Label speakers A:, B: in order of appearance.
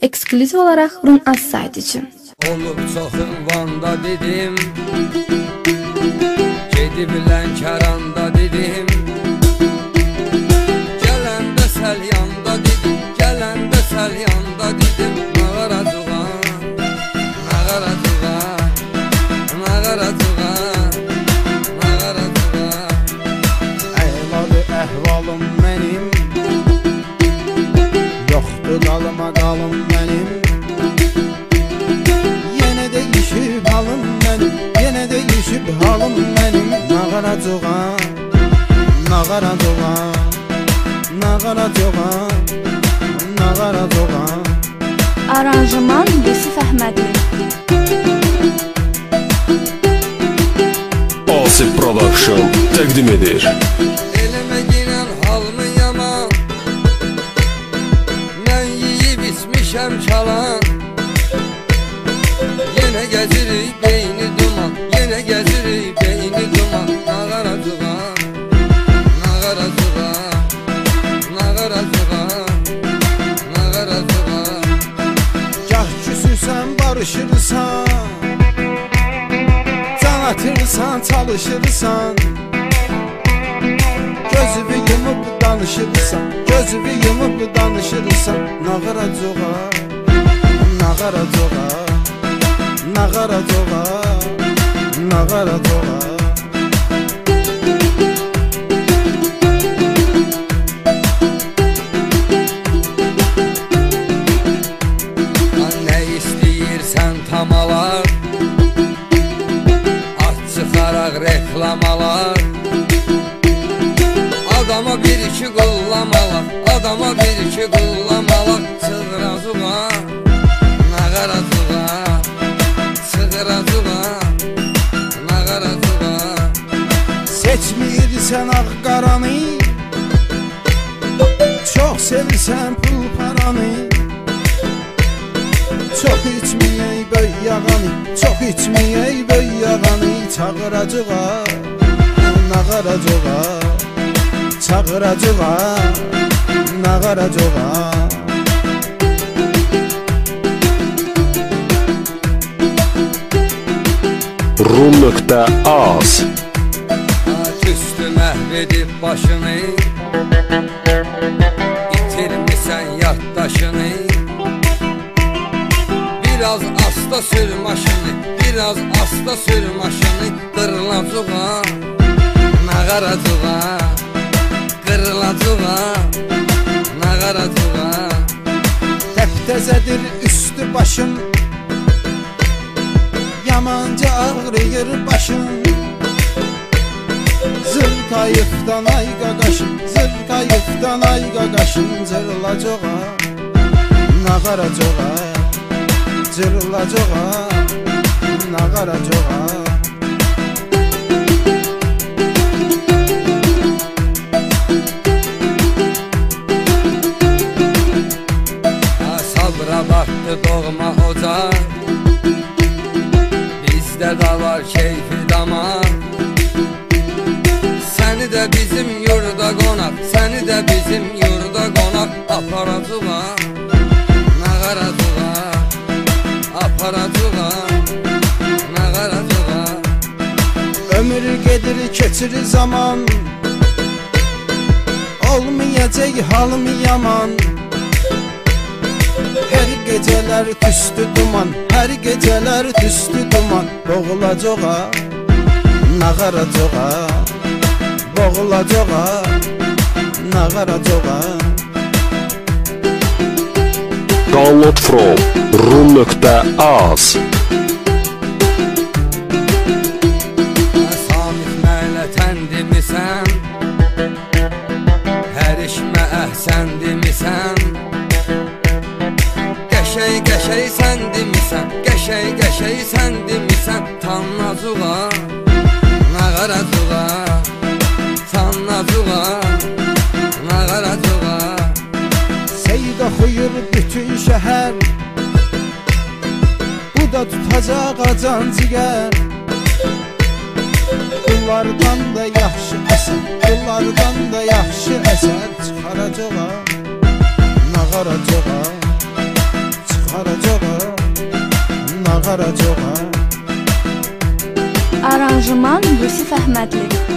A: Eksklüziv olaraq Run Az sayt üçün.
B: Olub çox ünvanda dedim, gedib Lənkəranda dedim, gələndə Səlyanda dedim, gələndə Səlyanda dedim, Nağaracuğa, Nağaracuğa, Nağaracuğa, Nağaracuğa. Əyladı əhvalım mənim, yoxdur qalıma qalım mənim, yenə də yişib halım mənim, yenə də yişib halım mənim. Nağaracuğa, Nağaracuğa, Nağaracuğa, Nağaracuğa.
A: Aranjman Yusuf Əhmədi.
C: Asif Production təqdim edir.
B: Elimə girən halımı yaman, mən yiyib içmişəm çalan, yenə gəzirik beyni duman, yenə gəzirik beyni duman. Nağaracuğa, Nağaracuğa, Nağaracuğa, Nağaracuğa. Gah küsürsən, barışırsan, can atırsan, çalışırsan, gözümü yumup danışırsan, gözümü yumup danışırsan. Nağaracuğa, Nağaracuğa, Nağaracuğa, Nağaracuğa. Nə istəyirsən tamalar, aç çıxaraq reklamalar, adama bir iki qullamalar, adama bir iki qullamalar. Çığıracuğa, Nağaracuğa, Çığıracuğa, Nağaracuğa. Seçmirsən ağ qaranı, çox sevirsən pul paranı, çox içməyək böy yağanı, çox içməyək böy yağanı. Çağıracuğa, Nağaracuğa, Çağıracuğa, Nağaracuğa.
C: Run.az
B: Küstü məhv edib başını, itirmisən yaddaşını. Biraz asta sür maşını, biraz asta sür maşını. Qırılacuğa, Nağaracuğa, qırılacuğa, Nağaracuğa. Təptəzədir üstü başın, yamanca ağrıyır başın. Zırkayıfdan ay qaqaşın, zırkayıfdan ay qaqaşın. Cırılacuğa, Nağaracuğa, cırılacuğa, Nağaracuğa. Sabra baxdı doğma ocaq, bizdə də var keyfi damar. Səni də bizim yurda qonaq, səni də bizim yurda qonaq. Aparacuğa, Nağaracuğa, aparacuğa, Nağaracuğa. Ömür gedir keçir zaman, olmayacaq halım yaman. Hər gecələr tüstü duman, hər gecələr tüstü duman. Boğulacuğa, Nağaracuğa, boğulacuğa, Nağaracuğa.
C: Download from Run.az
B: Samit mələtən demisən, hər işmə əhsən demisən. Qəşəy qəşəy sən demisən, qəşəy qəşəy sən demisən. Tannacuğa, Nağaracuğa, Tannacuğa, Nağaracuğa. Seydə xuyur bütün şəhər, bu da tutacaq acan cigər. Qullardan da yaxşı əsər, qullardan da yaxşı əsər çıxaracağa, Nağaracağa, ağaracaq ha.
A: Aranjman Yusif Əhmədli.